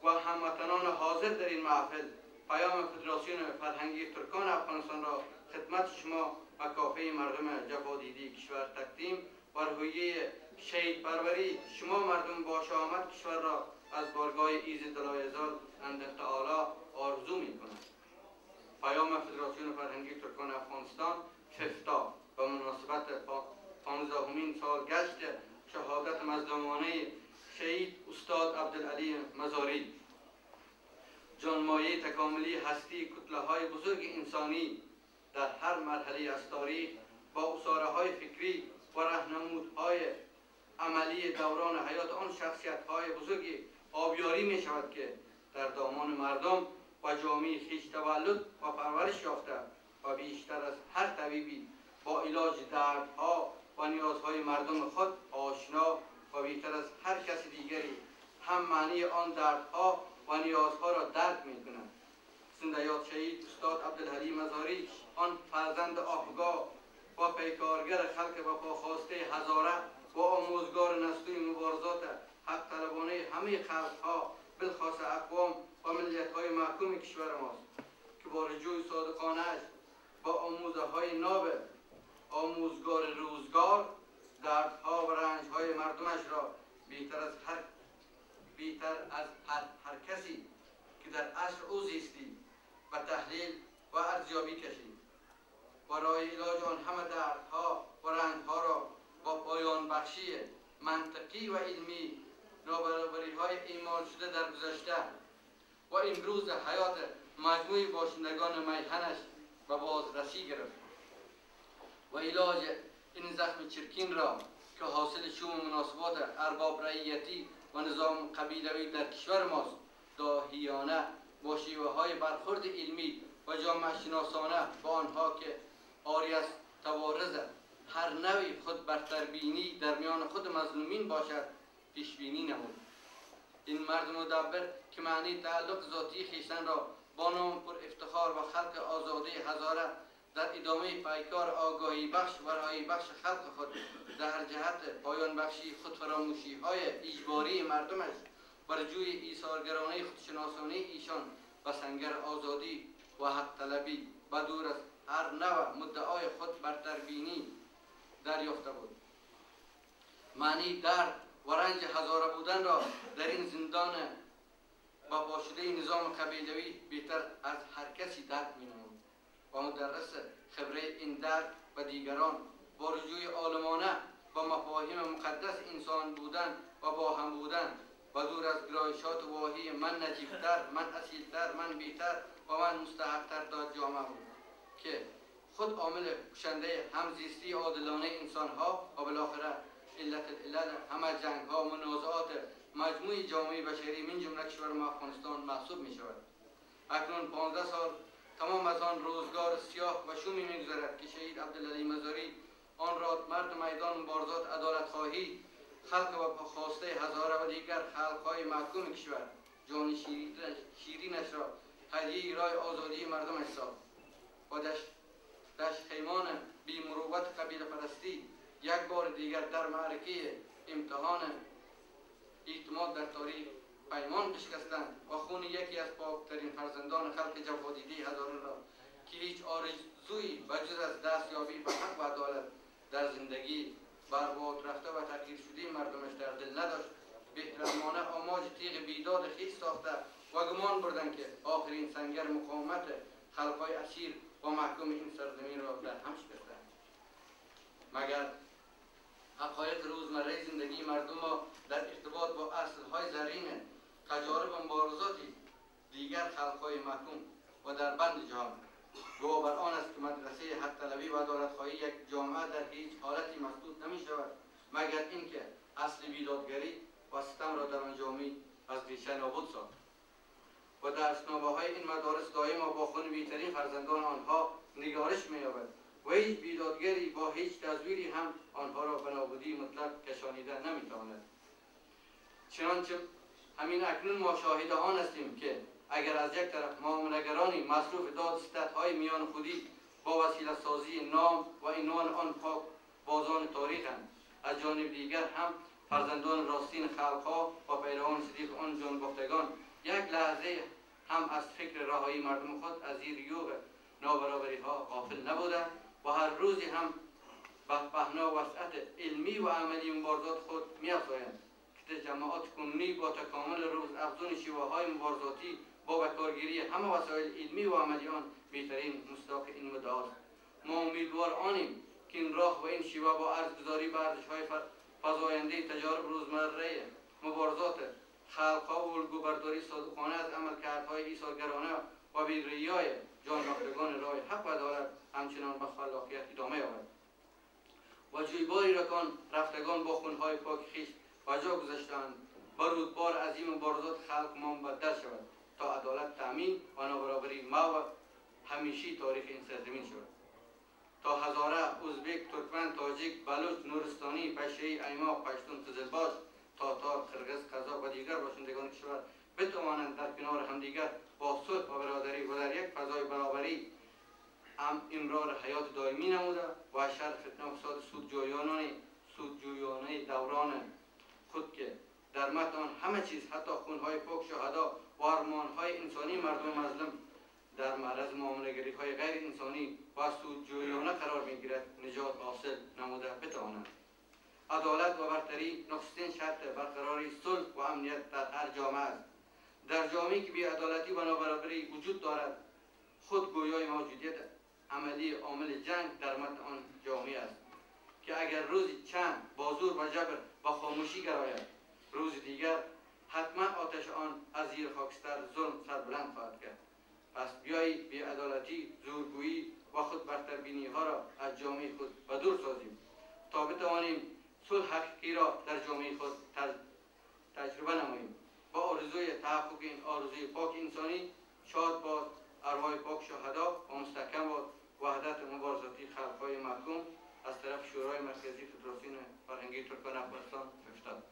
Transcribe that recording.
و هموطنان حاضر در این محفل پیام فدراسیون فرهنگی ترکان افغانستان را خدمت شما و کافه مردم جفادیدی کشور تقدیم و روحیه شهید پروری شما مردم باش آمد کشور را از بارگاه ایزد دلایزال اندر تعالی آرزو می کند. پیام فدراسیون فرهنگی ترکان افغانستان ففتا به مناسبت 15مین سالگشت شهادت مظلومانه شهید استاد عبدالعلی مزاری، جانمایه تکاملی هستی کتله های بزرگ انسانی در هر مرحله از تاریخ با اساره های فکری و راهنمودهای عملی دوران حیات آن شخصیت های بزرگی آبیاری می شود که در دامان مردم و جامعه خویش تولد و پرورش یافته و بیشتر از هر طبیبی با علاج دردها و نیازهای مردم خود آشنا و بیشتر از هر کس دیگری هم معنی آن دردها و نیازها را درک می کند. زنده یاد شهید استاد عبدالعلی مزاری، آن فرزند آهگاه و پیکارگر خلق و پاخواسته هزاره و آموزگار نسلی مبارزات حق طلبانه همه خلقها بالخاص اقوام و ملیت‌های محکوم کشور ماست که با رجوع صادقانه‌اش با آموزه های ناب آموزگار روزگار دردها و رنج‌های مردمش را بیشتر از هر کسی که در عصر او زیستی و تحلیل و ارزیابی کشید و راه علاج آن همه دردها و رنج‌ها را با پایان بخشی منطقی و علمی نابرابری‌های ایمان شده در گذشته و امروز حیات مجموعی باشندگان میهنش به بازرسی گرفت و علاج این زخم چرکین را که حاصل شوم مناسبات ارباب رعیتی و نظام قبیلوی در کشور ماست داهیانه با شیوه های برخورد علمی و جامعه شناسانه با آنها که آری از توارز هر نوعی خود برتربینی در میان خود مظلومین باشد پیش بینی نمود. این مرد مدبر که معنی تعلق ذاتی خویشتن را با نام پر افتخار و خلق آزاده هزاره در ادامه پیکار آگاهی بخش و رهایی بخش خلق خود در جهت پایان بخشی خودفراموشی های اجباری مردمش و رجوع ایثارگرانه خودشناسانه ایشان و سنگر آزادی و حق طلبی و دور از هر نوع مدعای خود برتربینی دریافته بود. معنی درد و رنج هزاره بودن را در این زندان با پاشده نظام قبیلوی بهتر از هر کسی درک می‌نمود و مدرس خبره این درک و دیگران با رجوع عالمانه با مفاهیم مقدس انسان بودن و با هم بودن و دور از گرایشات واهی من نجیبتر، من اصیلتر، من بهتر و من مستحقتر داد جامعه بود که خود عامل کشنده همزیستی عادلانه انسانها و بالاخره علت العلل همه جنگ‌ها و منازعات مجموعی جامعه بشری من جمله کشور ما افغانستان محسوب می شود. اکنون 15 سال تمام از آن روزگار سیاه و شومی می‌گذرد که شهید عبدالعلی مزاری آن را مرد میدان مبارزات عدالت خواهی خلق و خواسته هزاره و دیگر خلق‌های محکوم کشور جان شیرینش را هدیه رای آزادی مردمش ساخت و دشت خیمان بی مروت قبیله پرستی یک بار دیگر در معرکه امتحان اعتماد در تاریخ پیمان بشکستند و خون یکی از پاکترین فرزندان خلق جفادیدی هزاره را که هیچ آرزویی بجز از دستیابی به حق و عدالت در زندگی برباد رفته و تغییر شده مردمش در دل نداشت بی‌رحمانه آماج تیغ بیداد خویش ساخته و گمان بردند که آخرین سنگر مقاومت خلق‌های اسیر و محکوم این سرزمین را در هم شکستند. مگر حقایق روزمره زندگی مردم را در ارتباط با اصل‌های زرین تجارب و مبارزاتی دیگر خلق‌های محکوم و در بند جهان گواه بر آن است که مدرسه حق طلبی و عدالت‌خواهی یک جامعه در هیچ حالتی مسدود نمی‌شود مگر اینکه اصل بیدادگری و ستم را در آن جامعه از ریشه نابود ساخت و درسنامه‌های این مدارس دائما با خون بی‌ترین فرزندان آنها نگارش می‌یابد و هیچ بیدادگری با هیچ تزویری هم آنها را به نابودی مطلق کشانیده نمی‌تواند. چنانچه همین اکنون ما شاهد آن هستیم که اگر از یک طرف معامله‌گرانی مصروف داد ستدهای میان خودی با وسیله سازی نام و عنوان آن پاک بازان تاریخ هم، از جانب دیگر هم فرزندان راستین خلقها و پیروان صدیق آن جان گفتگان یک لحظه هم از فکر رهایی مردم خود از زیر یوغ نابرابری ها غافل نبودند و هر روزی هم به پهنا وسعت علمی و عملی مبارزات خود می‌افزایند که جماعات کنونی با تکامل روز افزون شیوه‌های مبارزاتی با بکارگیری همه وسایل علمی و عملی آن بهترین مصداق این مدعاست. ما امیدوار آنیم که این راه و این شیوه با ارزگذاری به ارزش‌های فزاینده تجارب روزمره مبارزات خلق‌ها و الگوبرداری صادقانه از عملکردهای ایثارگرانه و بی‌ریای جانباختگان راه حق و عدالت همچنان به خلاقیت ادامه یابد و جویباری را که رفتگان با خونهای پاک خویش و جا گذاشتند بر رودبار عظیم مبارزات خلق منبدر شود تا عدالت تامین و نابرابری ما و همیشی تاریخ این سرزمین شود. تا هزاره، ازبک، ترکمن، تاجیک، بلوچ، نورستانی، پشه‌ای، ایماق، پشتون، قزلباش، تاتار، قرغیز، قزاق و دیگر باشندگان کشور بتوانند در کنار همدیگر با صلح و برادری و در یک فضای برابری امرار حیات دائمی نموده و شر فتنه و فساد سودجویانه دوران خود که در متن همه چیز حتی خونهای پاک شهدا و ارمانهای انسانی مردم مظلوم در معرض معامله‌گری‌های غیر انسانی و سودجویانه قرار می‌گیرد نجات حاصل نموده بتوانند. عدالت و برتری نخستین شرط برقراری صلح و امنیت در هر جامعه است. در جامعه‌ای که بی‌عدالتی و نابرابری وجود دارد خود گویای موجودیت عملی عامل جنگ در متن آن جامعه است که اگر روزی چند با زور و جبر و خاموشی گراید روز دیگر حتما آتش آن از زیر خاکستر ظلم سربلند خواهد کرد. پس بیایید بی‌عدالتی، زورگویی و خود برتربینی ها را از جامعه خود به دور سازیم تا بتوانیم صلح حقیقی را در جامعه خود تجربه نماییم. با آرزوی تحقق این آرزوی پاک انسانی شاد باد ارواح پاک شهدا و مستحکم باد وحدت مبارزاتی خلق‌های محکوم از طرف شورای مرکزی فدراسیون فرهنگی ترکمن افغانستان افتاد.